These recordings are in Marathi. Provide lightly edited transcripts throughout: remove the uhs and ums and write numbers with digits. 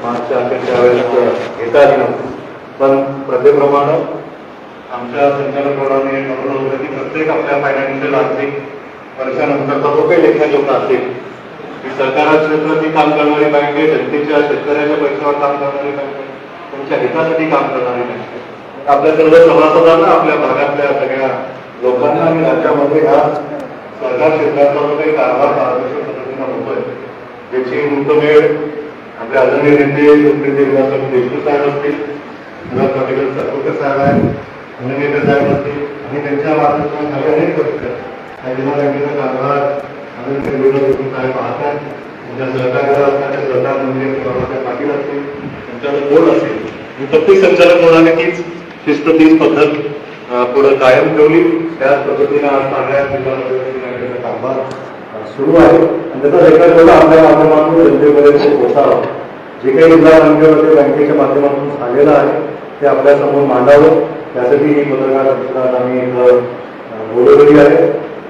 मार्चच्या अखेरच्या वेळेस घेता आली नव्हती, पण प्रथेप्रमाणे आमच्या संचालक मंडळाने ठरवलं होतं की प्रत्येक आपल्या फायनान्शियल आर्थिक वर्षानंतरचा जो काही लेखाजोखा असेल की सरकार क्षेत्राची काम करणारी बँक आहे, जनतेच्या शेतकऱ्याच्या पैशावर काम करणारी बँक आहे, तुमच्या हितासाठी काम करणारी बँक आहे. आपल्या सर्व सभासदांना, आपल्या भागातल्या सगळ्या लोकांना आणि राज्यामध्ये ह्या सरकार क्षेत्राचा जो काही कारभार पारदर्शक पद्धतीनं होतोय ज्याची मुहूर्तमेढ आपले आदरणीय नेते सुप्रीम देशमुख साहेब असतील, पाटील सरकुटे साहेब आहेत, नेते साहेब असतील आणि त्यांच्या मार्गदर्शनाखाली अनेक पक्षात जिल्हा बँकेचा कारभार साहेब पाहतात. त्यांच्या सहकार्याला असणाऱ्या सरकार मंत्री बाबासाहेब पाटील असतील, त्यांच्यावर बोर्ड असेल, प्रत्येक संचालक मंडळाने तीच शिस्त, तीच पद्धत पुढे कायम ठेवली. त्याच पद्धतीने आज सगळ्या जिल्हा बँकेचा कारभार सुरू आहे आणि त्याचा रेकॉर्ड जेवढा आपल्या माध्यमातून जनतेपर्यंत पोहोचावा. जे काही जिल्हा बँकेच्या माध्यमातून झालेलं आहे ते आपल्या समोर मांडावं, त्यासाठी ही पत्रकार परिषद आम्ही बोलवलेली आहे.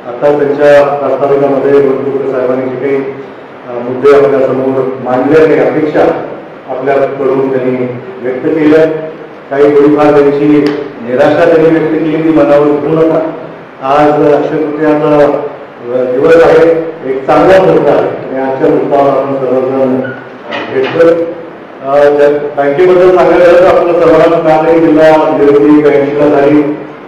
आता त्यांच्या प्रस्ताविकामध्ये वनकुटे साहेबांनी जे काही मुद्दे आपल्या समोर मांडले आणि अपेक्षा आपल्याकडून त्यांनी व्यक्त केल्या, काही थोडीफार त्यांची निराशा त्यांनी व्यक्त केली, ती मनावर घेऊ नका. आज अक्षय तृतीयाचा दिवस आहे, एक चांगला मुद्दा आहे आणि आजच्या मुद्द्यावर आपण सर्वजण भेटतो. बँकेबद्दल सांगायला गेलं तर आपलं सर्वांना कालही जिल्हा निवृत्ती 82 झाली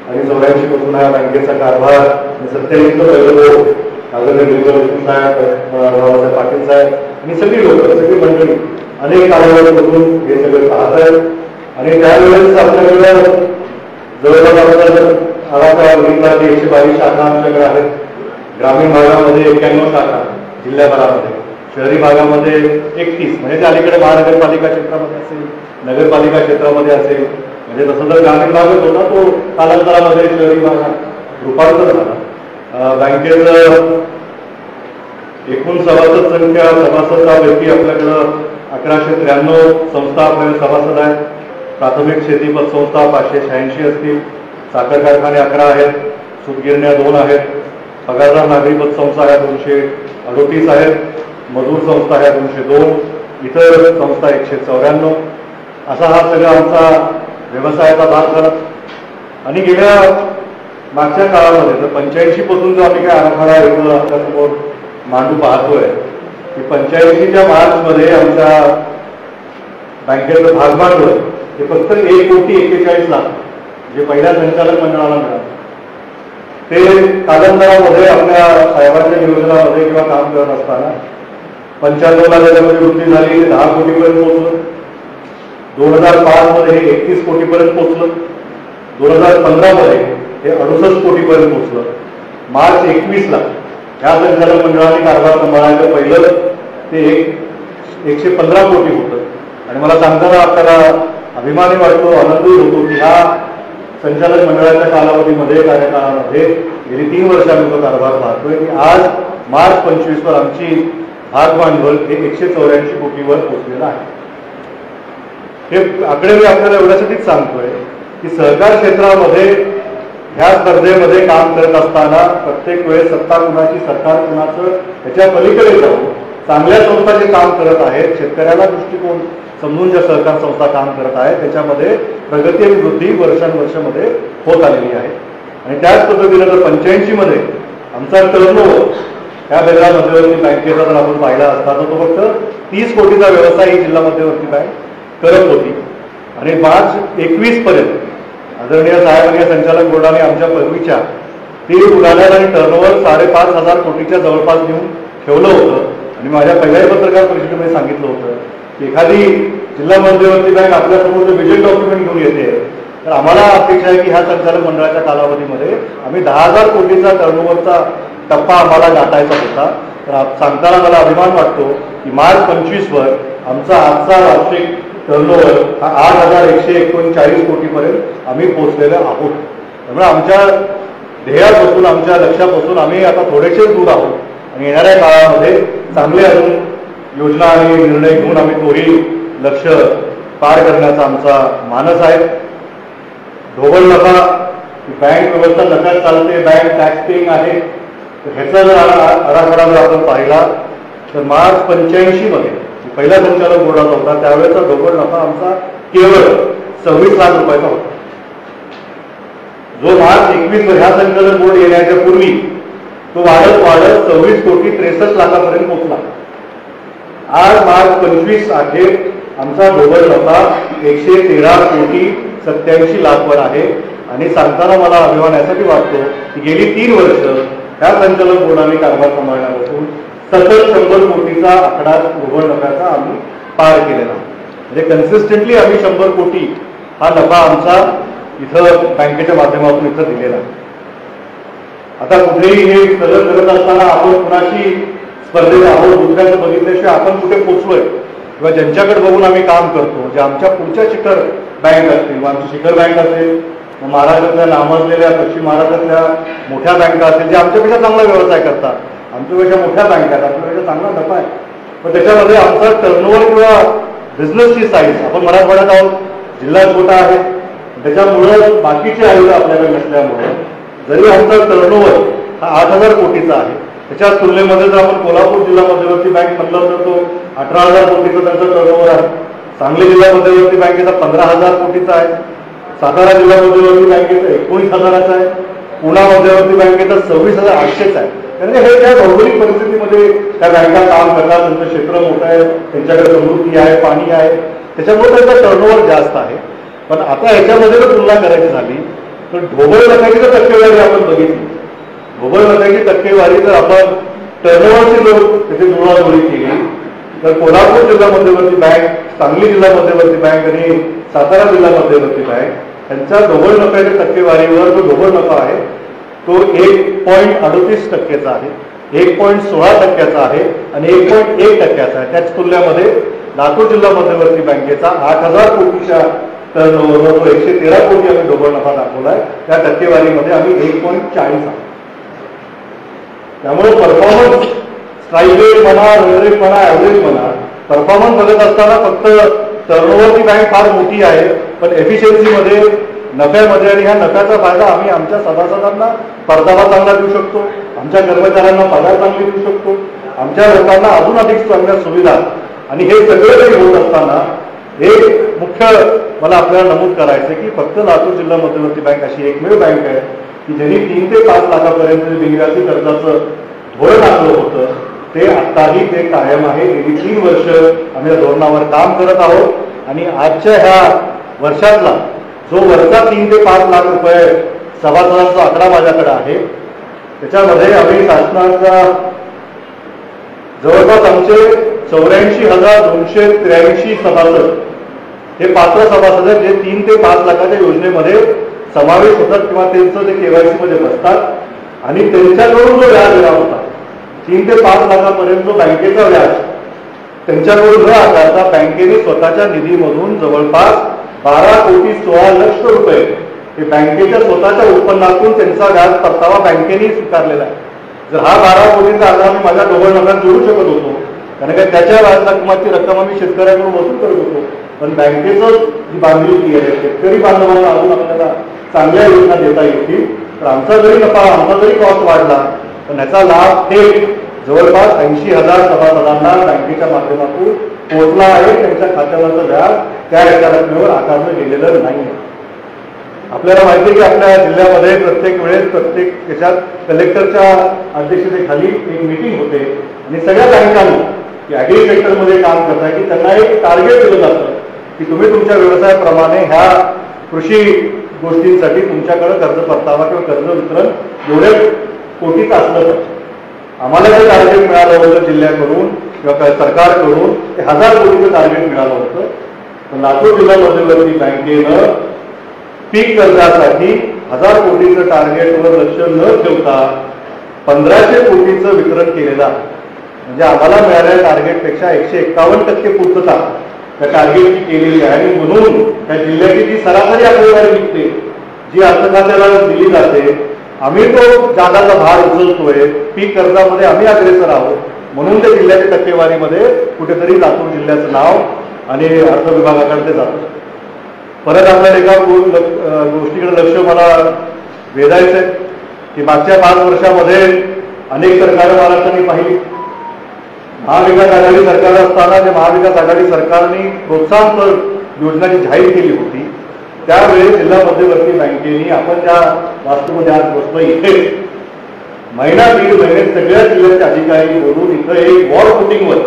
आणि 84 पासून हा बँकेचा कारभार 27 पहिलं आदरणीय देशमुख साहेब, बाबासाहेब पाटील साहेब आणि सगळी लोक, सगळी मंडळी अनेक कालावधीपासून हे सगळं पाहत आहेत. आणि त्यावेळेस आपल्याकडे जवळपास आपल्याला आराखडा बघितला की 122 शाखा आमच्याकडे आहेत. ग्रामीण भागामध्ये 91 शाखा जिल्ह्याभरामध्ये, शहरी भागामध्ये 31, म्हणजे ते अलीकडे महानगरपालिका क्षेत्रामध्ये असेल, नगरपालिका क्षेत्रामध्ये असेल, म्हणजे तसं जर ग्रामीण भागच होता तो कालांतरामध्ये शहरी भागात रूपांतर झाला. बँकेचं एकूण सभासद संख्या, सभासदापैकी आपल्याकडं 1193 संस्था आपल्याकडे सभासद आहेत. प्राथमिक शेती पतसंस्था 586 असतील, साखर कारखाने 11 आहेत, सूतगिरण्या 2 आहेत, पगारदार नागरी पतसंस्था ह्या 238 आहेत, मजूर संस्था ह्या 202, इतर संस्था 194. असा हा सगळा आमचा व्यवसायाचा भाग झाला. आणि गेल्या मागच्या काळामध्ये तर 85 पासून जो आम्ही काय आराखडा इथं आपल्यासमोर मांडू पाहतोय की 85च्या मार्चमध्ये आमच्या बँकेचं भागभांडवल हे फक्त 1,41,00,000 जे पहिल्या संचालक मंडळाला मिळालं, ते कालांतरामध्ये आपल्या साहेबांच्या नियोजनामध्ये किंवा काम करत असताना 95ला त्याच्यामध्ये वृद्धी झाली, 10 कोटीपर्यंत पोहोचलं. 2005 मध्ये हे 31 कोटीपर्यंत पोहोचलं. 2015 मध्ये हे 68 कोटीपर्यंत पोहोचलं. मार्च 21ला ह्या संचालक मंडळाने कारभार सांभाळायचं पहिलं ते 115 कोटी होतं. आणि मला सांगताना आपल्याला अभिमानी वाटतो, आनंदही होतो की ह्या संचालक मंडळाच्या कालावधीमध्ये, कार्यकाळामध्ये गेली 3 वर्ष आम्ही तो कारभार पाहतोय की आज मार्च 25वर आमची भाग भांडवल हे 184 कोटीवर पोहोचलेलं आहे. हे आकडे मी आपल्याला एवढ्यासाठीच सांगतोय की सहकार क्षेत्रामध्ये ह्या स्पर्धेमध्ये काम करत असताना प्रत्येक वेळेस सत्ता कुणाची, सरकार कुणाचं, त्याच्या पलीकडे जाऊन चांगल्या संस्था जे काम करत आहेत, शेतकऱ्याला दृष्टिकोन समजून ज्या सहकार संस्था काम करत आहेत, त्याच्यामध्ये प्रगती आणि वृद्धी वर्षानुवर्षामध्ये होत आलेली आहे. आणि त्याच पद्धतीनं जर 85 मध्ये आमचा टर्नओव्हर ह्या वेगळ्या मध्यवर्ती बँकेचा जर आपण पाहिला असता तर तो फक्त 30 कोटीचा व्यवसाय ही जिल्हा मध्यवर्ती बँक करत होती. आणि मार्च 21 पर्यंत आदरणीय साहेब आणि संचालक बोर्डाने आमच्या पूर्वीच्या ती उलाढाल आणि टर्नओव्हर 5,500 कोटीच्या जवळपास घेऊन ठेवलं होतं. आणि माझ्या पहिल्याही पत्रकार परिषदेमध्ये सांगितलं होतं की एखादी जिल्हा मध्यवर्ती बँक आपल्यासमोर जर विजन डॉक्युमेंट घेऊन येते तर आम्हाला अपेक्षा आहे की ह्या संचालक मंडळाच्या कालावधीमध्ये आम्ही 10,000 कोटीचा टर्नओव्हरचा टप्पा आम्हाला गाठायचा होता. तर सांगताना मला अभिमान वाटतो की मार्च 25वर आमचा आजचा वार्षिक टर्नओव्हर हा 8,139 कोटीपर्यंत आम्ही पोहोचलेले आहोत. त्यामुळे आमच्या ध्येयापासून, आमच्या लक्ष्यापासून आम्ही आता थोडेसेच दूर आहोत. आणि येणाऱ्या काळामध्ये चांगले अजून योजना आणि निर्णय घेऊन आम्ही तोही लक्ष पार करण्याचा आमचा मानस आहे. ढोबळ नफा, बँक व्यवस्था नफ्यात चालते, बँक टॅक्स पेइंग आहे, तर ह्याचा जर आराखडा जर आपण पाहिला तर मार्च 85 मध्ये पहिला संचालक बोर्डाचा होता, त्यावेळेचा ढोबळ नफा आमचा केवळ 26 लाख रुपयाचा होता, जो मार्च 21 मध्ये हा संचालक बोर्ड येण्याच्या पूर्वी तो वाढत वाढत 26,63 लाखापर्यंत पोहोचला. आज मार्च 25 अखेर आमचा ढोबळ नफा 113,87 लाखवर आहे. आणि सांगताना मला अभिमान यासाठी वाटतो की गेली 3 वर्ष ह्या संचालक बोर्डाने कारभार सांभाळण्यापासून सतत 100 कोटीचा आकडा ढोबळ नफ्याचा आम्ही पार केलेला. म्हणजे कन्सिस्टंटली आम्ही 100 कोटी हा नफा आमचा इथं बँकेच्या माध्यमातून इथं दिलेला. आता कुठेही हे सगळं करत असताना आपण कुणाशी स्पर्धेत आहोत दुसऱ्याचं बघितल्याशिवाय आपण कुठे पोचलोय किंवा ज्यांच्याकडे बघून आम्ही काम करतो, जे आमच्या पुढच्या शिखर बँक असतील, आमची शिखर बँक असेल, महाराष्ट्रातल्या नामजलेल्या पश्चिम महाराष्ट्रातल्या मोठ्या बँका असतील, जे आमच्यापेक्षा चांगला व्यवसाय करतात, आमच्यापेक्षा मोठ्या बँका आहेत, आमच्यापेक्षा चांगला नफा आहे, पण त्याच्यामध्ये आमचा टर्नओव्हर किंवा बिझनेसची साईज, आपण मराठवाड्यात आहोत, जिल्हा छोटा आहे, त्याच्यामुळं बाकीचे आयुध आपल्याकडे नसल्यामुळं जरी आमचा टर्नओव्हर हा 8,000 कोटीचा आहे, त्याच्या तुलनेमध्ये जर आपण कोल्हापूर जिल्हा मध्यवर्ती बँक म्हणलं तर तो 18,000 कोटीचा त्यांचा टर्नओव्हर आहे. सांगली जिल्हा मध्यवर्ती बँकेचा 15,000 कोटीचा आहे. सातारा जिल्हा मध्यवर्ती बँकेचा 19,000चा आहे. पुणा मध्यवर्ती बँकेचा 26,800 आहे. म्हणजे हे त्या भौगोलिक परिस्थितीमध्ये त्या बँका काम करतात, त्यांचं क्षेत्र मोठं आहे, त्यांच्याकडे समृद्धी आहे, पाणी आहे, त्याच्यामुळे त्यांचा टर्नओव्हर जास्त आहे. पण आता ह्याच्यामध्ये जर तुलना करायची झाली तर ढोबळ नफ्याची जर टक्केवारी आपण बघितली, ढोबळ नफ्याची टक्केवारी जर आपण टर्नओव्हरची जर त्याची जुळवाजुळी केली तर कोल्हापूर जिल्हा मध्यवर्ती बँक, सांगली जिल्हा मध्यवर्ती बँक आणि सातारा जिल्हा मध्यवर्ती बँक यांच्या ढोबळ नफ्याच्या टक्केवारीवर जो ढोबळ नफा आहे तो 1.38% आहे, 1.16% आहे आणि 1.1% आहे. त्याच तुलनेमध्ये लातूर जिल्हा मध्यवर्ती बँकेचा 8,000 कोटीच्या टर्नओव्हरवर जो 113 कोटी आम्ही ढोबळ नफा दाखवलाय, त्या टक्केवारीमध्ये आम्ही 1.40 आहे. त्यामुळे परफॉर्मन्स स्ट्राईक रेट म्हणा, रन रेट म्हणा, ॲव्हरेज म्हणा, परफॉर्मन्स बघत असताना फक्त टर्नओव्हरची बँक फार मोठी आहे, पण एफिशियन्सीमध्ये, नफ्यामध्ये आणि ह्या नफ्याचा फायदा आम्ही आमच्या सभासदांना परतावा चांगला देऊ शकतो, आमच्या कर्मचाऱ्यांना पगार चांगली देऊ शकतो, आमच्या लोकांना अजून अधिक चांगल्या सुविधा. आणि हे सगळं काही होत असताना एक मुख्य मला आपल्याला नमूद करायचं की फक्त लातूर जिल्हा मध्यवर्ती बँक अशी एकमेव बँक आहे की ज्यांनी 3 ते 5 लाखापर्यंत बिनव्याजी कर्जाचं धोरण आणलं होतं, ते आत्ताही ते कायम आहे. गेली 3 वर्ष आम्ही या धोरणावर काम करत आहोत. आणि आजच्या ह्या वर्षातला जो वरचा 3 ते 5 लाख रुपये सभासदांचा आकडा माझ्याकडे आहे, त्याच्यामध्ये आम्ही शासनाचा जवळपास आमचे 84,283 सभासद हे पात्र सभासद आहेत, जे 3 ते 5 लाखाच्या योजनेमध्ये समावेश होतात किंवा त्यांचं ते केवायसी मध्ये बसतात आणि त्यांच्याकडून जो व्याज दिला होता 3 ते 5 लाखापर्यंत जो बँकेचा व्याज त्यांच्याकडून न आकारता बँकेने स्वतःच्या निधीमधून जवळपास 12,16 लक्ष रुपये हे बँकेच्या स्वतःच्या उत्पन्नातून त्यांचा व्याज परतावा बँकेने स्वीकारलेला आहे. जर हा 12 कोटीचा आकडा मी माझ्या ढोबळ नफ्यात जोडू शकत होतो, कारण का त्याच्या व्याज रकमाची रक्कम आम्ही शेतकऱ्यांकडून वसूल करत होतो, पण बँकेचं जी बांधिलकी आहे, शेतकरी बांधवांना अजून आपल्याला चांगल्या योजना देता येतील, तर आमचा जरी नफा, आमचा जरी कॉस्ट वाढला, पण याचा लाभ थेट जवळपास 80,000 सभासदांना बँकेच्या माध्यमातून पोहोचला आहे. त्यांच्या खात्यावरचं व्याज त्या एका रकमेवर आकारलं गेलेलं नाही. आपल्याला माहिती आहे की आपल्या जिल्ह्यामध्ये प्रत्येक वेळेस प्रत्येक त्याच्यात कलेक्टरच्या अध्यक्षतेखाली एक मीटिंग होते आणि सगळ्या बँकांनी ॲग्री सेक्टरमध्ये काम करताय की त्यांना एक टार्गेट दिलं जातं की तुम्ही तुमच्या व्यवसायाप्रमाणे ह्या कृषी गोष्टींसाठी तुमच्याकडे कर्ज परतावा किंवा कर्ज वितरण एवढ्या कोटीचं असलं तर आम्हाला जे टार्गेट मिळालं होतं जिल्ह्याकडून किंवा सरकारकडून ते 1,000 कोटीचं टार्गेट मिळालं होतं. पण लातूर जिल्हा मध्यवर्ती बँकेनं पीक कर्जासाठी 1,000 कोटीचं टार्गेटवर लक्ष न ठेवता 1,500 कोटीचं वितरण केलेलं आहे. म्हणजे आम्हाला मिळालेल्या टार्गेटपेक्षा 151% पूर्तता त्या टार्गेटची केलेली आहे. आणि म्हणून त्या जिल्ह्याची जी सरासरी आकडेवारी निघते, जी अर्थखात्याला दिली जाते, आम्ही तो जादाचा भार उचलतोय, पीक कर्जामध्ये आम्ही अग्रेसर आहोत, म्हणून त्या जिल्ह्याच्या टक्केवारीमध्ये कुठेतरी लातूर जिल्ह्याचं नाव आणि अर्थ विभागाकडे ते जातं. परत आपल्याला एका गोष्टीकडे लक्ष मला वेधायचं आहे की मागच्या 5 वर्षामध्ये अनेक सरकारं महाराष्ट्राने पाहिली. महाविकास आघाडी सरकार असताना जे महाविकास आघाडी सरकारने प्रोत्साहन योजना जी जाहीर केली होती त्यावेळी जिल्हा मध्यवर्ती बँकेने आपण ज्या वास्तूमध्ये आज बसलो इथे महिना दीड महिने सगळ्या जिल्ह्याचे अधिकारी बोलून इथं एक वॉर फुटिंगवर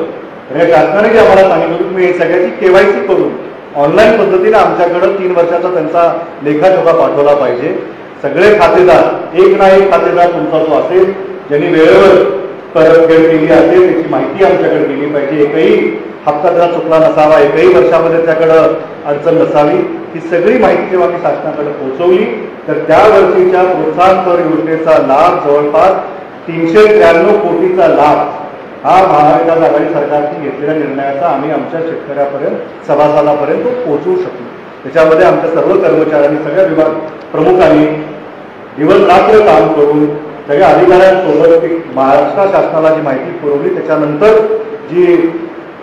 शासनाने जे आम्हाला सांगितलं तुम्ही हे सगळ्याची केवायसी करून ऑनलाईन पद्धतीने आमच्याकडे 3 वर्षाचा त्यांचा लेखाजोखा पाठवला पाहिजे. सगळे खातेदार एक ना एक खातेदार तुमचा जो असेल ज्यांनी वेळेवर परतफेड केली असेल त्याची माहिती आमच्याकडे दिली पाहिजे. एकही हप्ता त्याचा चुकला नसावा, एकही वर्षामध्ये त्याकडं अडचण नसावी. ही सगळी माहिती जेव्हा मी शासनाकडे पोहोचवली तर त्या वर्षीच्या प्रोत्साहनपर योजनेचा लाभ जवळपास 393 कोटीचा लाभ हा महाविकास आघाडी सरकारने घेतलेल्या निर्णयाचा आम्ही आमच्या शेतकऱ्यापर्यंत सभासदापर्यंत पोहोचवू शकलो. त्याच्यामध्ये आमच्या सर्व कर्मचाऱ्यांनी सगळ्या विभाग प्रमुखांनी दिवस रात्र काम करून सगळ्या अधिकाऱ्यांसोबत महाराष्ट्र शासनाला जी माहिती पुरवली त्याच्यानंतर जी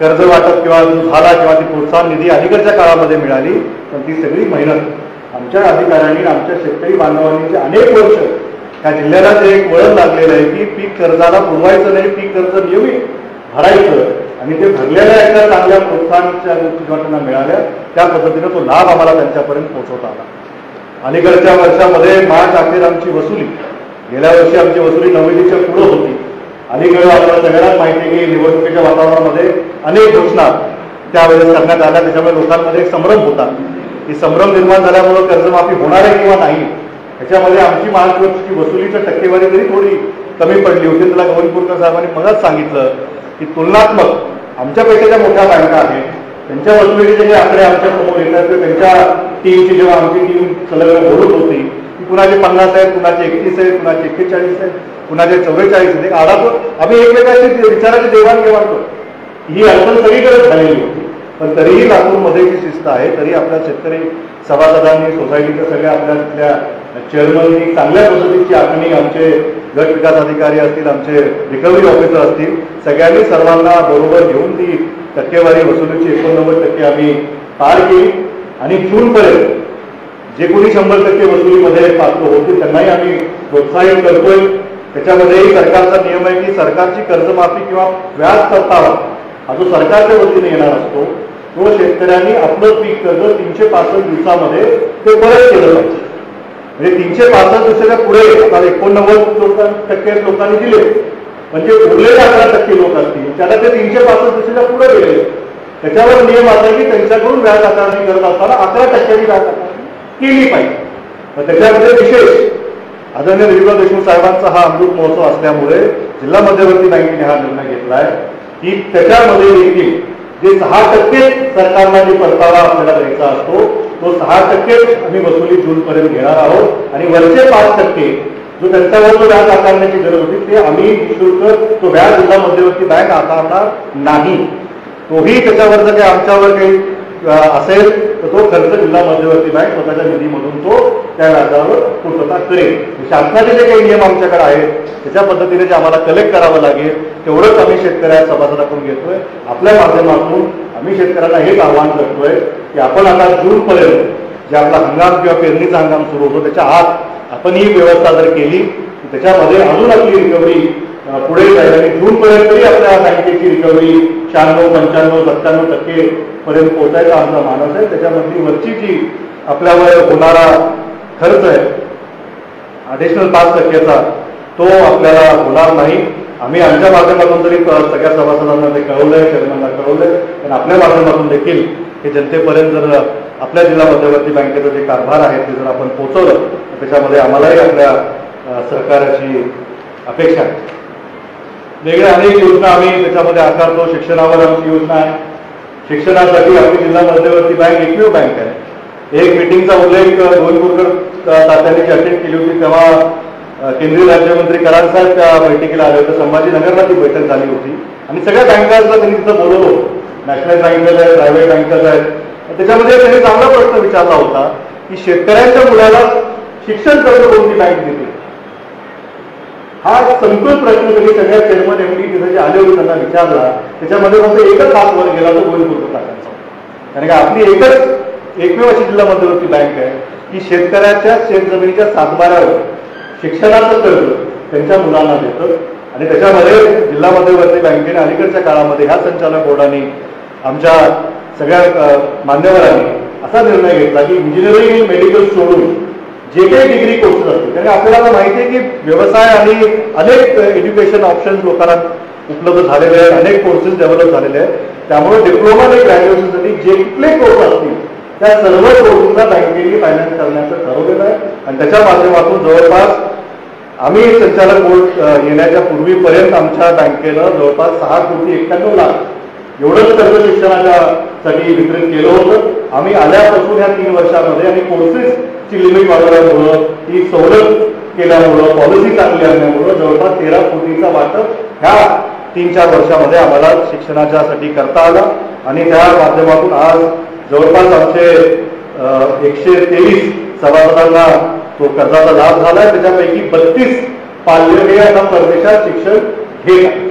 कर्ज वाटप किंवा झाला किंवा ती प्रोत्साहन निधी अलीकडच्या काळामध्ये मिळाली पण ती सगळी मेहनत आमच्या अधिकाऱ्यांनी आमच्या शेतकरी बांधवांनी जे अनेक वर्ष त्या जिल्ह्याला जे एक वळण लागलेलं आहे की पीक कर्जाला बुडवायचं नाही, पीक कर्ज नियमित भरायचं आणि ते भरलेल्या एका चांगल्या प्रोत्साहनाच्या घटना मिळाल्या त्या पद्धतीनं तो लाभ आम्हाला त्यांच्यापर्यंत पोहोचवता आला. अलीकडच्या वर्षामध्ये मार्च अखेर आमची वसुली गेल्या वर्षी आमची वसुली 90च्या पुढे होती. अलीकडे आपल्याला सगळ्यांनाच माहिती आहे की निवडणुकीच्या वातावरणामध्ये अनेक घोषणा त्यावेळेस करण्यात आल्या त्याच्यामुळे लोकांमध्ये एक संभ्रम होता. ही संभ्रम निर्माण झाल्यामुळे कर्जमाफी होणार आहे किंवा नाही त्याच्यामध्ये आमची मार्च वर्षीची वसुलीच्या टक्केवारी तरी थोडी कमी पडली होती. त्याला गोविंदपूरकर साहेबांनी मलाच सांगितलं की तुलनात्मक आमच्यापेक्षा ज्या मोठ्या बँका आहेत त्यांच्या वसुलीचे जे आकडे आमच्या समोर येतात ते त्यांच्या टीमची जेव्हा आमची टीम सलग बोलत होती की कुणाचे 50 आहेत, कुणाचे 31 आहेत, कुणाचे 41 आहेत, कुणाचे 44 आहेत. आडातो आम्ही एकमेकांची विचाराची देवाणघेवाण करतो. ही अडचण सगळीकडे झालेली होती पण तरीही लातूरमध्ये जी शिस्त आहे तरी आपल्या शेतकरी सभासदांनी सोसायटीच्या सगळ्या आपल्या तिथल्या चेअरमननी चांगल्या पद्धतीची आखणी आमचे गट विकास अधिकारी असतील, आमचे रिकव्हरी ऑफिसर असतील सगळ्यांनी सर्वांना बरोबर घेऊन ती टक्केवारी वसुलीची 89% आम्ही पार केली आणि जूनपर्यंत जे कोणी 100% वसुलीमध्ये पात्र होतील त्यांनाही आम्ही प्रोत्साहित करतोय. त्याच्यामध्येही सरकारचा नियम आहे की सरकारची कर्जमाफी किंवा व्याज परतावा हा जो सरकारच्या वतीने येणार असतो तो शेतकऱ्यांनी आपलं पीक कर्ज 365 दिवसामध्ये ते परत केलं पाहिजे. म्हणजे 365 दिवसाच्या पुढे आता 89% लोकांनी दिले म्हणजे उरलेले 11% लोक असतील त्याला ते 365 दिवसाच्या पुढे गेले. त्याच्यावर नियम असा की त्यांच्याकडून व्याज आकारणी करत असताना 11% व्याज आकारणी केली पाहिजे. तर त्याच्यामध्ये विशेष आदरणीय दिलीपराव देशमुख साहेबांचा हा अमृत महोत्सव असल्यामुळे जिल्हा मध्यवर्ती बँकेने हा निर्णय घेतलाय की त्याच्यामध्ये देखील जे 6% सरकारला जे परतावा आपल्याला द्यायचा असतो तो 6% आम्ही वसुली जूनपर्यंत घेणार आहोत आणि वरचे 5% जो त्यांच्यावर जो व्याज आकारण्याची गरज होती ते आम्ही निःशुल्क तो व्याज जिल्हा मध्यवर्ती बँक आकारणार नाही. तोही त्याच्यावर जर काही आमच्यावर काही असेल तर तो खर्च जिल्हा मध्यवर्ती बँक स्वतःच्या निधीमधून तो त्या व्याजावर पूर्तता करेल. शासनाचे जे काही नियम आमच्याकडे आहेत त्याच्या पद्धतीने जे आम्हाला कलेक्ट करावं लागेल तेवढंच आम्ही शेतकऱ्या सभासदाकडून घेतोय. आपल्या माध्यमातून आम्ही शेतकऱ्यांना हेच आवाहन करतोय की आपण आता जूनपर्यंत जे आपला हंगाम किंवा पेरणीचा हंगाम सुरू होतो त्याच्या आत आपण ही व्यवस्था जर केली त्याच्यामध्ये अजून आपली रिकव्हरी पुढे जाईल आणि जूनपर्यंत तरी आपल्या बँकेची रिकव्हरी 96, 95, 97% पर्यंत पोहोचायचा आमचा मानस आहे. त्याच्यामधली वरची जी आपल्यावर होणारा खर्च आहे ॲडिशनल 5%चा तो आपल्याला होणार नाही. आम्ही आमच्या माध्यमातून तरी सगळ्या सभासदांना ते कळवलंय, चेअरमनला कळवलंय पण आपल्या माध्यमातून देखील हे जनतेपर्यंत जर आपल्या जिल्हा मध्यवर्ती बँकेचं जे कारभार आहे ते जर आपण पोहोचवलं तर त्याच्यामध्ये आम्हालाही आपल्या सहकार्याची अपेक्षा आहे. वेगळ्या अनेक योजना आम्ही त्याच्यामध्ये आकारतो. शिक्षणावर आमची योजना आहे. शिक्षणासाठी आपली जिल्हा मध्यवर्ती बँक एकमेव बँक आहे. एक मीटिंगचा उल्लेख गोविंदपूरकर तात्यांनी अटेंड केली होती तेव्हा केंद्रीय राज्यमंत्री कराड साहेब त्या बैठकीला आले होते. संभाजीनगरला ती बैठक झाली होती आणि सगळ्या बँकांना त्यांनी तिथं बोलवलं. नॅशनल बँकेज आहे, प्रायव्हेट बँकेज आहेत. त्याच्यामध्ये त्यांनी चांगला प्रश्न विचारला होता की शेतकऱ्यांच्या मुलाला शिक्षण कर्ज कोणती बँक देते. हा संकुल प्रश्न त्यांनी सगळ्या चेअरमन एमडी तिथे जे आले होते त्यांना विचारला. त्याच्यामध्ये फक्त एकच हात वर गेला तो गोविंदपूरकर तात्यांचा. कारण की आपली एकमेव अशी जिल्हा मध्यवर्ती बँक आहे की शेतकऱ्याच्या शेतजमिनीच्या सातबाऱ्यावर शिक्षणाचं कर्ज त्यांच्या मुलांना देतं आणि त्याच्यामध्ये जिल्हा मध्यवर्ती बँकेने अलीकडच्या काळामध्ये ह्या संचालक बोर्डाने आमच्या सगळ्या मान्यवरांनी असा निर्णय घेतला की इंजिनिअरिंग मेडिकल सोडून जे काही डिग्री कोर्सेस असतील, कारण आपल्याला आता माहिती आहे की व्यवसाय आणि अनेक एज्युकेशन ऑप्शन्स लोकांना उपलब्ध झालेले आहेत, अनेक कोर्सेस डेव्हलप झालेले आहेत. त्यामुळे डिप्लोमा आणि ग्रॅज्युएशनसाठी जे कुठले कोर्स असतील त्या सर्व कोर्सेसला बँकेने फायनान्स करण्याचं ठरवलेलं आहे. आणि त्याच्या माध्यमातून जवळपास आम्ही संचालक बोर्ड येण्याच्या पूर्वीपर्यंत आमच्या बँकेनं जवळपास 6,91,00,000 एवढंच कर्ज शिक्षणासाठी वितरित केलं होतं. आम्ही आल्यापासून ह्या 3 वर्षामध्ये आणि कोर्सेसची लिमिट वाढवल्यामुळं, ती सवलत केल्यामुळं, पॉलिसी चांगली आणल्यामुळं जवळपास 13 कोटीचा वाटप ह्या 3-4 वर्षामध्ये आम्हाला शिक्षणाच्यासाठी करता आला. आणि त्या माध्यमातून आज जवळपास आमचे 123 सभासदांना तो कर्जाचा लाभ झाला आहे. त्याच्यापैकी 32 पाल्य हे आता परदेशात शिक्षण घेत आहे.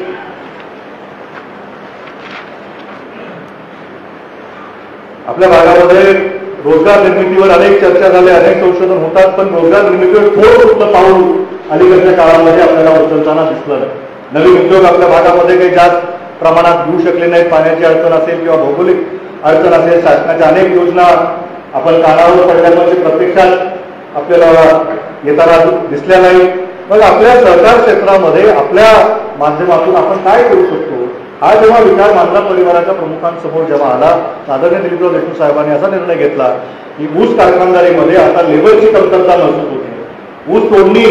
आपल्या भागामध्ये रोजगार निर्मितीवर अनेक चर्चा झाल्या, अनेक संशोधन होतात, पण रोजगार निर्मितीवर ठोस पाऊल अलीकडच्या काळामध्ये आपल्याला उचलताना दिसलं. नवीन उद्योग आपल्या भागामध्ये काही जास्त प्रमाणात घेऊ शकले नाहीत. पाण्याची अडचण असेल किंवा भौगोलिक अडचण असेल, शासनाच्या अनेक योजना आपण कानावर पडल्यामुळे प्रत्यक्षात आपल्याला येताना दिसल्या नाही. मग आपल्या सहकार क्षेत्रामध्ये आपल्या माध्यमातून आपण काय करू शकतो, हा जेव्हा विचार मांजरा परिवाराच्या प्रमुखांसमोर जेव्हा आला, आदरणीय दिलीपराव देशमुख साहेबांनी असा निर्णय घेतला की ऊस कारखानदारीमध्ये आता लेबरची कमतरता महसूस होते. ऊस तोडणी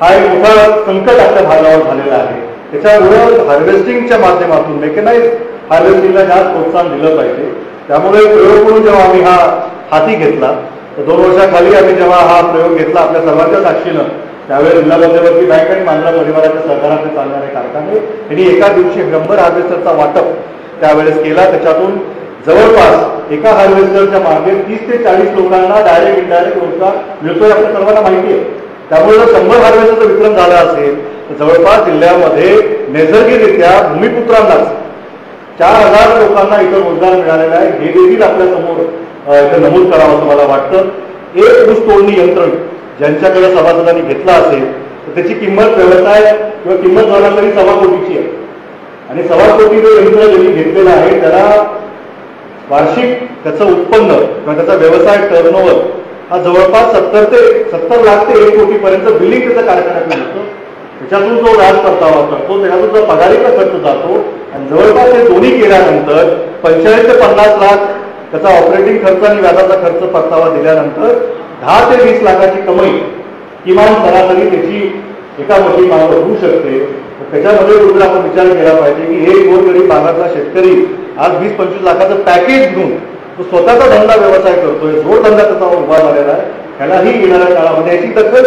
हा एक मोठा संकट आपल्या भागावर झालेला आहे. त्याच्यामुळे हार्वेस्टिंगच्या माध्यमातून मेकॅनाइज हार्वेस्टिंगला जास्त प्रोत्साहन दिलं पाहिजे. त्यामुळे प्रयोग म्हणून जेव्हा आम्ही हा हाती घेतला, तर 2 वर्षाखाली आम्ही जेव्हा हा प्रयोग घेतला आपल्या सर्वांच्या साक्षीनं, त्यावेळेस जिल्हा मध्यवर्ती बँक आणि मांजरा परिवाराच्या सहकाराने चालणारे कारखाने यांनी एका दिवशी 100 हार्वेस्टरचा वाटप त्यावेळेस केला. त्याच्यातून जवळपास एका हार्वेस्टरच्या मागे 30 ते 40 लोकांना डायरेक्ट इनडायरेक्ट रोजगार मिळतोय, आपल्या सर्वांना माहिती आहे. त्यामुळे जर 100 हार्वेस्टरचं वितरण झालं असेल तर जवळपास जिल्ह्यामध्ये नैसर्गिकरित्या भूमिपुत्रांनाच 4,000 लोकांना इथं रोजगार मिळालेला आहे. हे देखील आपल्या समोर इथं नमूद करावं असं मला वाटतं. एक ऊस तोडणी यंत्र ज्यांच्याकडे सभासदांनी घेतला असेल तर त्याची किंमत व्यवसाय किंवा किंमत सरासरी 1.25 कोटीची आहे. आणि 1.25 कोटी जो यंत्र ज्यांनी घेतलेला आहे त्याला वार्षिक त्याचं उत्पन्न किंवा त्याचा व्यवसाय टर्नओव्हर हा जवळपास 70 लाख ते 1 कोटीपर्यंत बिलिंग त्याचा कारखान्यातून होतं. त्याच्यातून जो व्याज परतावा करतो, त्याच्यातून जो पगारीचा खर्च जातो आणि जवळपास हे दोन्ही केल्यानंतर 45 ते 50 लाख त्याचा ऑपरेटिंग खर्च आणि व्याजाचा खर्च परतावा दिल्यानंतर 10 ते 20 लाखाची कमाई किमान सरासरी त्याची एका वर्षी मागं होऊ शकते. त्याच्यामध्ये कुठे आपण विचार केला पाहिजे की एक गोरगरीब भागातला शेतकरी आज 20-25 लाखाचं पॅकेज घेऊन तो स्वतःचा धंदा व्यवसाय करतोय, जोडधंदा त्याचा उभा झालेला आहे. ह्यालाही येणाऱ्या काळामध्ये याची दखल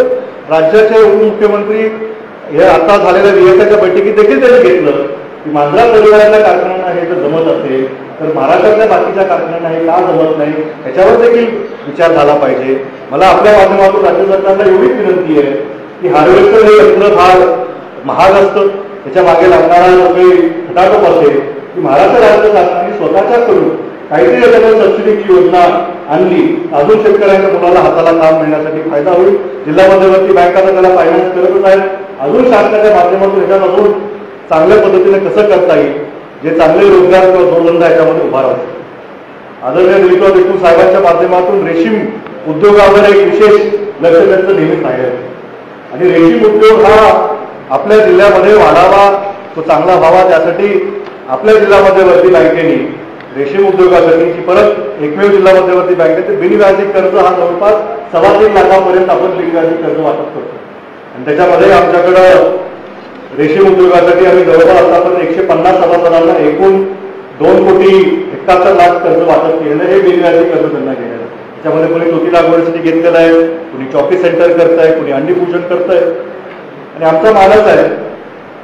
राज्याचे उपमुख्यमंत्री हे आता झालेल्या विधेयकाच्या बैठकीत देखील त्यांनी घेतलं की मांजरा परिवाराच्या कारखान्यांना हे जर जमत असेल तर महाराष्ट्रातल्या बाकीच्या कारखान्यांना हे का जमत नाही, याच्यावर देखील विचार झाला पाहिजे. मला आपल्या माध्यमातून राज्य सरकारला एवढीच विनंती आहे की हार्वेस्टर हे यंत्र फार महाग असतं, त्याच्या मागे लागणारा जो काही खटाटोप असेल की महाराष्ट्र राज्य शासनाने स्वतःच्याकडून काहीतरी याच्यामध्ये सबसिडीची योजना आणली, अजून शेतकऱ्यांच्या मुलाला हाताला काम मिळण्यासाठी फायदा होईल. जिल्हा मध्यवर्ती बँकांना त्याला फायनान्स करतच आहेत. अजून शासनाच्या माध्यमातून याच्यात अजून चांगल्या पद्धतीने कसं करता येईल, जे चांगले रोजगार किंवा जोडधंदा याच्यामध्ये उभा राहतो. आदरणीय दिलीपराव देशमुख साहेबांच्या माध्यमातून रेशीम उद्योगावर एक विशेष लक्ष त्यांचं नेहमीच आहे. आणि रेशीम उद्योग हा आपल्या जिल्ह्यामध्ये वाढावा, तो चांगला व्हावा, त्यासाठी आपल्या जिल्हा मध्यवर्ती बँकेने रेशीम उद्योगासाठीची परत एकमेव जिल्हा मध्यवर्ती बँकेचे बिनव्याजी कर्ज हा जवळपास 3.25 लाखापर्यंत आपण बिनव्याजी कर्ज वाटप करतो. आणि त्याच्यामध्ये आमच्याकडं रेशीम उद्योगासाठी आम्ही जवळपास आतापर्यंत 150 सभासदांना एकूण 2,71,00,000 कर्ज वाटप केलेलं हे बिनव्याजी कर्ज त्यांना घेण्यात. त्याच्यामध्ये कोणी चोथी लागवडीसाठी घेतलेलं आहे, कोणी चॉकी सेंटर करत आहे, कोणी अंडी पूजन करत आहे. आणि आमचा मालक आहे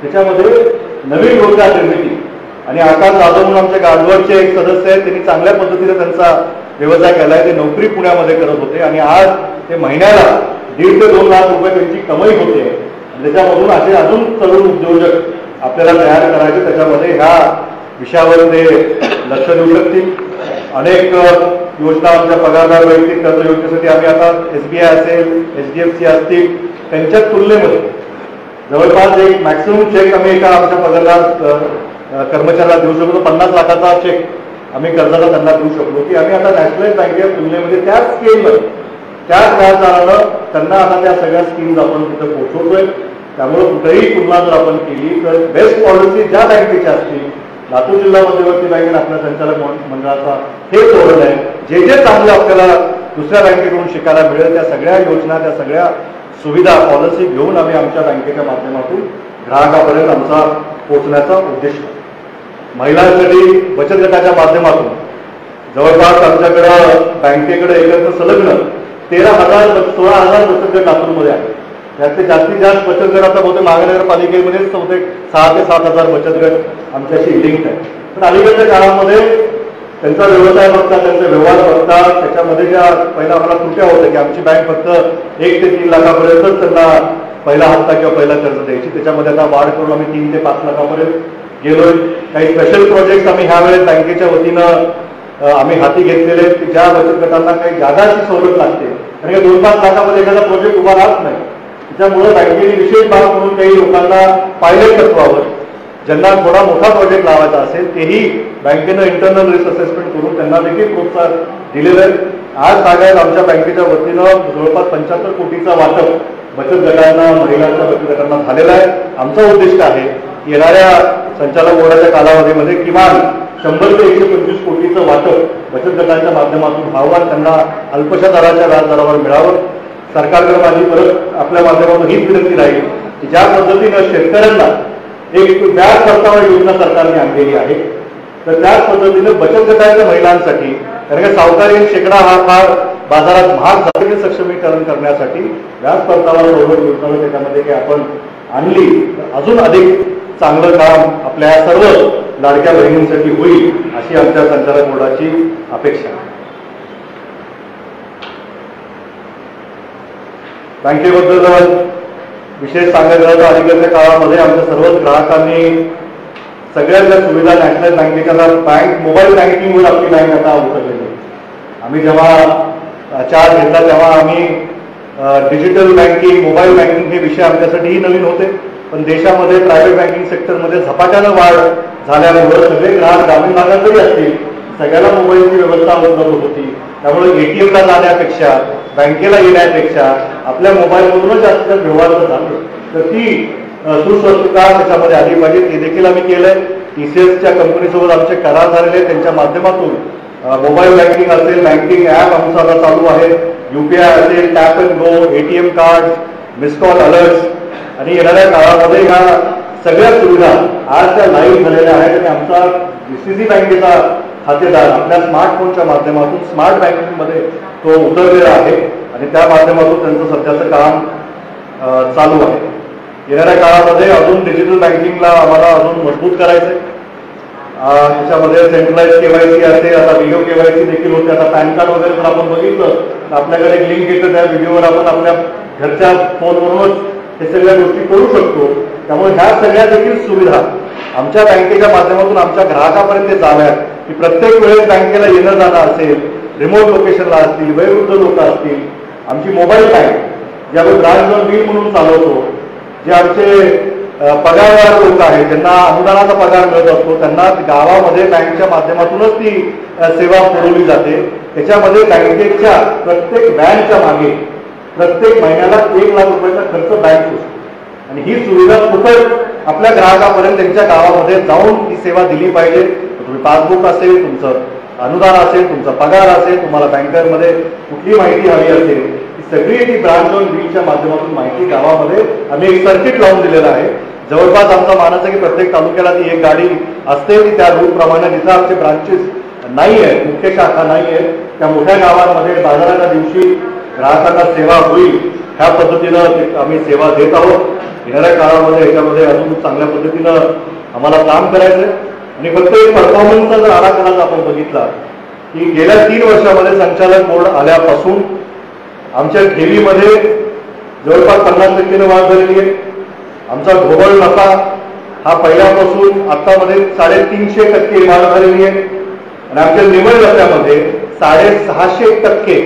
त्याच्यामध्ये नवीन रोजगार निर्मिती. आणि आकाश जाधव म्हणून आमच्या गाडवरचे एक सदस्य आहेत, त्यांनी चांगल्या पद्धतीने त्यांचा व्यवसाय केला आहे. ते नोकरी पुण्यामध्ये करत होते आणि आज ते महिन्याला 1.5 ते 2 लाख रुपये त्यांची कमाई होते. त्याच्यामधून असे अजून तरुण उद्योजक आपल्याला तयार करायचे, त्याच्यामध्ये ह्या विषयावर ते लक्ष देऊ शकतील. अनेक योजना आमच्या पगारदार वैयक्तिक कर्ज योजनेसाठी आम्ही आता SBI असेल, HDFC असतील, त्यांच्या तुलनेमध्ये जवळपास एक मॅक्सिमम चेक आम्ही एका आमच्या पगारदार कर्मचाऱ्याला देऊ शकतो. 50 लाखाचा चेक आम्ही कर्जाला त्यांना देऊ शकलो की आम्ही आता नॅशनलाइज बँकेच्या तुलनेमध्ये त्याच स्कीमवर त्याच व्याजदरानं त्यांना आता त्या सगळ्या स्कीम्स आपण तिथे पोहोचवतोय. त्यामुळे कुठेही तुलना जर आपण केली तर बेस्ट पॉलिसी ज्या बँकेच्या असतील, लातूर जिल्हा मध्यवर्ती बँकेने आपल्या संचालक मंडळाचा हे धोरण आहे. जे जे चांगलं आपल्याला दुसऱ्या बँकेकडून शिकायला मिळेल त्या सगळ्या योजना, त्या सगळ्या सुविधा, पॉलिसी घेऊन आम्ही आमच्या बँकेच्या माध्यमातून ग्राहकापर्यंत आमचा पोहोचण्याचा उद्देश. महिलांसाठी बचत गटाच्या माध्यमातून जवळपास आमच्याकडं बँकेकडे एकत्र संलग्न 16,000 बचत गट लातूरमध्ये आहे. त्यातले जास्तीत जास्त बचत गट आता बहुतेक महानगरपालिकेमध्येच बहुतेक 6,000 ते 7,000 बचत गट आमच्याशी लिंक आहे. पण अलीकडच्या काळामध्ये त्यांचा व्यवसाय बघता, त्यांचे व्यवहार बघता, त्याच्यामध्ये ज्या पहिला आम्हाला त्रुट्या होत्या की आमची बँक फक्त 1 ते 3 लाखापर्यंतच त्यांना पहिला हप्ता किंवा पहिला कर्ज द्यायची. त्याच्यामध्ये आता वाढ करून आम्ही 3 ते 5 लाखापर्यंत गेलोय. काही स्पेशल प्रोजेक्ट आम्ही ह्यावेळेस बँकेच्या वतीनं आम्ही हाती घेतलेले आहेत की ज्या बचत गटांना काही जागाची सवलत लागते, कारण की 2-5 लाखामध्ये एखादा प्रोजेक्ट उभा राहत नाही. त्यामुळे बँकेने विशेष भाग म्हणून काही लोकांना पायलट तत्वावर ज्यांना थोडा मोठा प्रोजेक्ट लावायचा असेल तेही बँकेनं इंटरनल रिस्क असेसमेंट करून त्यांना देखील प्रोत्साहन दिलेलं आहे. आज सांगायला आमच्या बँकेच्या वतीनं जवळपास 75 कोटीचा वाटप बचत गटांना, महिलांच्या बचत गटांना झालेला आहे. आमचा उद्दिष्ट आहे येणाऱ्या संचालक बोर्डाच्या कालावधीमध्ये किमान 100 ते 125 कोटीचं वाटप बचत गटांच्या माध्यमातून व्हावं, त्यांना अल्पशा दराच्या व्याजदरावर मिळावं. सरकारकडे माझी परत आपल्या माध्यमातून हीच विनंती राहील की ज्या पद्धतीनं शेतकऱ्यांना एक व्याज परतावा योजना सरकारने आणलेली आहे, तर त्याच पद्धतीनं बचत गटाच्या महिलांसाठी, कारण की सावकारी शेकडा हा फार बाजारात महाग जातीय सक्षमीकरण करण्यासाठी व्याज परतावा सवलत योजना त्याच्यामध्ये काही आपण आणली तर अजून अधिक चांगलं काम आपल्या सर्व लाडक्या बहिणींसाठी होईल अशी आमच्या संचालक बोर्डाची अपेक्षा आहे. बँकेबद्दल विशेष सांगायचं झालं तर अलीकडच्या काळामध्ये आमच्या सर्वच ग्राहकांनी सगळ्या सुविधा नॅशनल बँकेच्या बँक मोबाईल बँकिंगवर आपली बँक आता उतरलेली आहे. आम्ही जेव्हा चार्ज घेतला तेव्हा आम्ही डिजिटल बँकिंग, मोबाईल बँकिंग हे विषय आमच्यासाठीही नवीन होते. पण देशामध्ये प्रायव्हेट बँकिंग सेक्टरमध्ये झपाट्यानं वाढ झाल्यामुळे सगळे ग्राहक ग्रामीण भागात जरी असतील सगळ्याला मोबाईलची व्यवस्था उपलब्ध होती. त्यामुळे ATMला जाण्यापेक्षा, बँकेला येण्यापेक्षा आपल्या मोबाईलमधूनच जास्त व्यवहार झाले तर ती सुस्वच्छता त्याच्यामध्ये आली पाहिजे. ते देखील आम्ही केलंय. TCSच्या कंपनीसोबत आमचे करार झालेले, त्यांच्या माध्यमातून मोबाईल बँकिंग असेल, बँकिंग ॲप आमचा आता चालू आहे, UPI असेल, tap and go, ATM card, miss call alerts आणि येणाऱ्या काळामध्ये ह्या सगळ्या सुविधा आज त्या लाईव्ह झालेल्या आहेत. आणि आमचा DCC बँकेचा खातेदार आपल्या स्मार्टफोनच्या माध्यमातून स्मार्ट बँकिंगमध्ये तो उतरलेला आहे आणि त्या माध्यमातून त्यांचं सध्याचं काम चालू आहे. येणाऱ्या काळामध्ये अजून डिजिटल बँकिंगला आम्हाला अजून मजबूत करायचं आहे. त्याच्यामध्ये सेंट्रलाइज KYC असेल, आता व्हिडिओ KYC देखील होते. आता पॅन कार्ड वगैरे जर आपण बघितलं तर आपल्याकडे एक लिंक येतं, त्या व्हिडिओवर आपण आपल्या घरच्या फोनवरूनच हे सगळ्या गोष्टी करू शकतो. त्यामुळे ह्या सगळ्या देखील सुविधा आमच्या बँकेच्या माध्यमातून आमच्या ग्राहकापर्यंत जाव्यात की प्रत्येक वेळेस बँकेला येणं जाणं असेल, रिमोट लोकेशनला असतील, वयोवृद्ध लोक असतील, आमची मोबाईल बँक जी आपण ब्रांच बिल म्हणून चालवतो, जे आमचे पगारदार लोक आहेत ज्यांना अनुदानाचा पगार मिळत असतो त्यांना गावामध्ये बँकच्या माध्यमातूनच ती सेवा पुरवली जाते. त्याच्यामध्ये बँकेच्या प्रत्येक व्हॅनच्या मागे प्रत्येक महिन्याला 1 लाख रुपयाचा खर्च बँक असतो आणि ही सुविधा फुकट आपल्या ग्राहकापर्यंत त्यांच्या गावामध्ये जाऊन ही सेवा दिली पाहिजे. तुम्ही पासबुक असेल, तुमचं अनुदान असेल, तुमचा पगार असेल, तुम्हाला बँकेमध्ये कुठली माहिती हवी असेल, ही सगळी ती ब्रांच ऑन व्हीलच्या माध्यमातून माहिती गावामध्ये आम्ही एक सर्किट लावून दिलेलं आहे. जवळपास आमचा मानस आहे की प्रत्येक तालुक्याला ती एक गाडी असते की त्या रूटप्रमाणे जिथं आमचे ब्रांचेस नाही आहे, मुख्य शाखा नाही आहे, त्या मोठ्या गावांमध्ये बाजाराच्या दिवशी ग्राहकांना सेवा होईल ह्या पद्धतीनं आम्ही सेवा देत आहोत. येणाऱ्या काळामध्ये याच्यामध्ये अजून चांगल्या पद्धतीनं आम्हाला काम करायचं आहे. आणि फक्त एक परफॉर्मन्सचा जर आराखडा आपण बघितला की गेल्या 3 वर्षामध्ये संचालक बोर्ड आल्यापासून आमच्या ठेवीमध्ये जवळपास 50% वाढ झालेली आहे. आमचा ढोबळ नफा हा पहिल्यापासून आत्तामध्ये 350% वाढ झालेली आहे आणि आमच्या निव्वळ नफ्यामध्ये 650%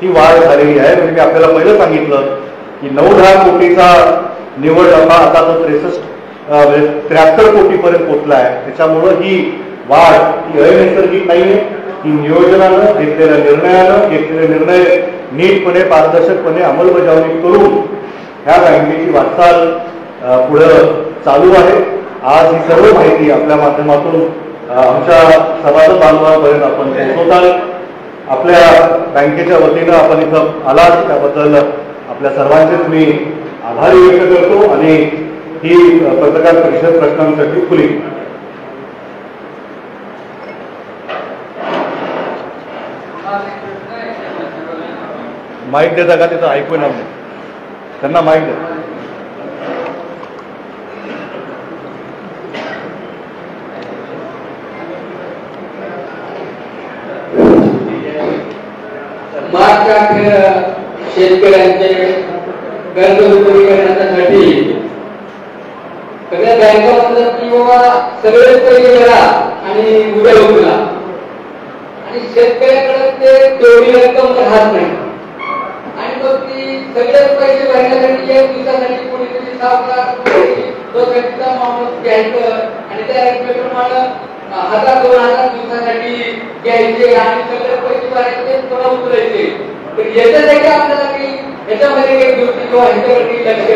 ही वाढ झालेली आहे. म्हणजे मी आपल्याला पहिलं सांगितलं की 9-10 कोटीचा निव्वळ नफा आता तो 73 कोटीपर्यंत पोहोचला आहे. त्याच्यामुळं ही वाढ ही अनैसर्गिक नाहीये, ही नियोजनानं घेतलेले निर्णय नीटपणे पारदर्शकपणे अंमलबजावणी करून ह्या बँकेची वाटचाल पुढं चालू आहे. आज ही सर्व माहिती आपल्या माध्यमातून आमच्या सभासद बांधवांपर्यंत आपण पोहोचवताल. आपल्या बँकेच्या वतीनं आपण इथं आलात त्याबद्दल आपल्या सर्वांचेच मी आभार व्यक्त करतो आणि ही पत्रकार परिषद प्रश्नांसाठी खुली. माईक देता का? तिथं ऐकू येणार नाही, त्यांना माईक द्या. शेतकऱ्यांचे कर्ज वितरण करण्यासाठी सगळ्या बँका म्हणतात की बाबा सगळेच पैसे भरा आणि उद्या उचला, आणि शेतकऱ्याकडे ते तेवढी रक्कम राहत नाही आणि मग ती सगळेच पैसे भरण्यासाठी एक दिवसासाठी कोणीतरी सावकार सोसायटीचा माणूस घ्यायचं आणि त्या रकमेप्रमाणे 1000-2000 दिवसासाठी घ्यायचे आणि सगळे पैसे भरायचे थोडा उचलायचे. तर याच्यासाठी आपल्याला काही याच्यामध्ये काही गोष्टी किंवा ह्याच्यावरती लक्ष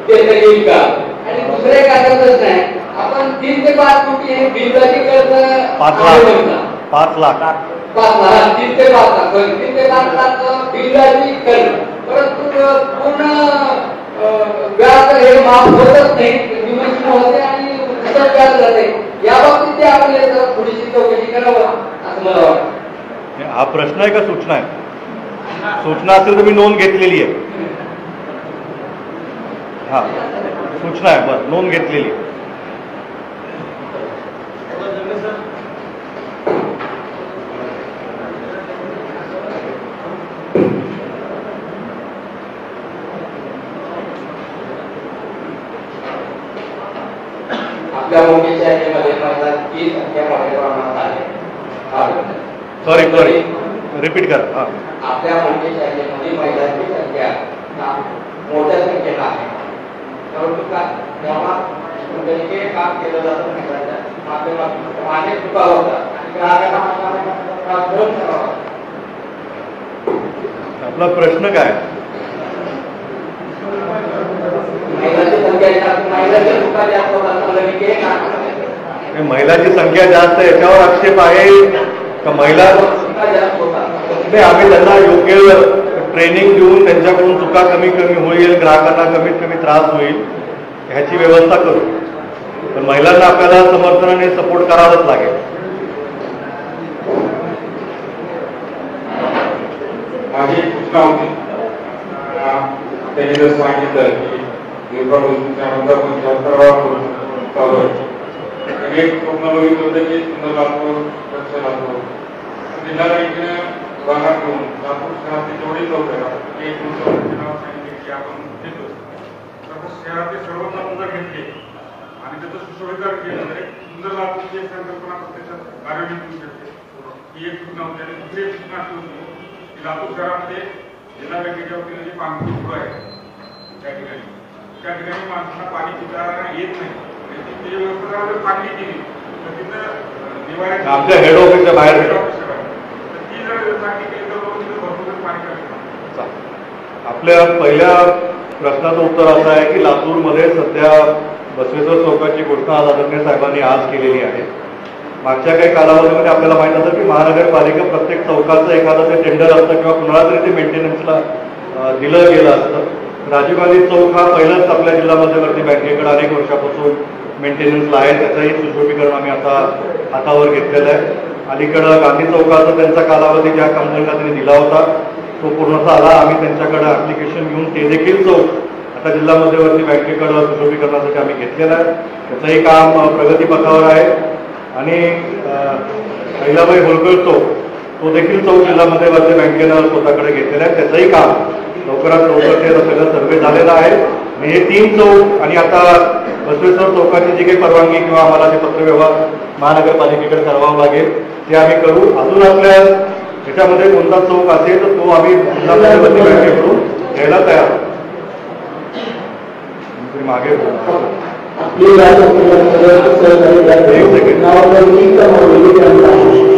देता येईल का? आणि दुसरं एक आठवतच नाही, आपण 3 ते 5 कोटी हे बिलाची कर्ज 5 लाख 3 ते 5 लाख बिलाची कर्ज, परंतु पूर्ण व्याज हे माफ होतच नाही, निमंत्रण होते आणि सतत व्याज जाते. याबाबतीत ते आपल्याला थोडीशी चौकशी करावं असं मला वाटतं. हा प्रश्न आहे का सूचना आहे? सूचना असेल तर मी नोंद घेतलेली आहे. हा सूचना आहे, बरं नोंद घेतलेली आहे. आपल्या मुंबईच्या ह्याच्यामध्ये म्हणतात की संख्या मोठ्या प्रमाणात आहे. सॉरी रिपीट करा. आपल्या मुंबईच्या ह्याच्यामध्ये महिलांची संख्या मोठ्या संख्येनं आहे, परंतु का तेव्हा कुठे काम केलं जातं महिलांच्या माध्यमातून अनेक चुका होतात आणि ग्राहकांना आपला प्रश्न काय? महिलांची संख्या महिलांच्या चुका जास्त होतात. महिलांची संख्या जास्त याच्यावर आक्षेप आहे का? महिला नाही, आम्ही त्यांना योग्य ट्रेनिंग देऊन त्यांच्याकडून चुका कमी होईल, ग्राहकांना कमीत कमी त्रास होईल ह्याची व्यवस्था करू. पण महिलांना आपल्याला समर्थनाने सपोर्ट करावाच लागेल. माझी सूचना होती त्यांनी जर सांगितलं की एक स्वप्न बघितलं होतं की सुंदर लातूर स्वच्छ लातूर जिल्हा बँकेनं भागात घेऊन लातूर शहरातली जेवढी चौक आहे एक नाव सांगितले की आपण देतो. तसं शहरातले सर्व नमुने जर घेतले आणि त्याचं सुशोभीकरण केलं तर एक सुंदर लातूरची एक संकल्पना प्रत्यक्षात कार्यान्वित होऊ शकते. ही एक सूचना होती. आणि दुसरी एक सूचना अशी होती की लातूर शहरामध्ये जिल्हा बँकेच्या वतीने जे पाणी सुरू आहे त्या ठिकाणी माणसांना पाणी पिता येत नाही. ते व्यवस्था जर पाणी केली तर तिथं निवाऱ्याची आमच्या हेड ऑफिसच्या बाहेर ती जर सांगली केली तर तिथं भरपूर पाणी कमी. आपल्या पहिल्या प्रश्नाचं उत्तर असं आहे की लातूरमध्ये सध्या बसवेश्वर चौकाची घोषणा आदरणीय साहेबांनी आज केलेली आहे. मागच्या काही कालावधीमध्ये आपल्याला माहित असतं की महानगरपालिका प्रत्येक चौकाचं एखादं ते टेंडर असतं किंवा कुणाला तरी ते मेंटेनन्सला दिलं गेलं असतं. राजीव गांधी चौक हा पहिलाच आपल्या जिल्हा मध्यवर्ती बँकेकडे अनेक वर्षापासून मेंटेनन्सला आहे. त्याचंही सुशोभीकरण आम्ही आता हातावर घेतलेलं आहे. अलीकडं गांधी चौकाचा त्यांचा कालावधी ज्या कंपनीला त्यांनी दिला होता तो पूर्ण झाला. आम्ही त्यांच्याकडे ॲप्लिकेशन घेऊन ते देखील चौक आता जिल्हा मध्यवर्ती बँकेकडं सुशोभीकरणासाठी आम्ही घेतलेलं आहे. त्याचंही काम प्रगतीपथावर आहे. आणि अहिल्याबाई होळकर चौक तो देखील चौक जिल्हा मध्यवर्ती बँकेनं स्वतःकडे घेतलेला आहे. त्याचंही काम लवकरात लवकर ते सगळं सर्वे झालेला आहे. आणि हे 3 चौक आणि आता बसवेश्वर चौकाची जी काही परवानगी किंवा आम्हाला ते पत्रव्यवहार महानगरपालिकेकडे करावं लागेल ते आम्ही करू. अजून आपल्या ह्याच्यामध्ये कोणता चौक असेल तर तो आम्ही जिल्हा मध्यवर्ती बँकेकडून घ्यायला तयार आहोत. मी मागे येतो. आपली सहकारी एक सेकंड. नावावर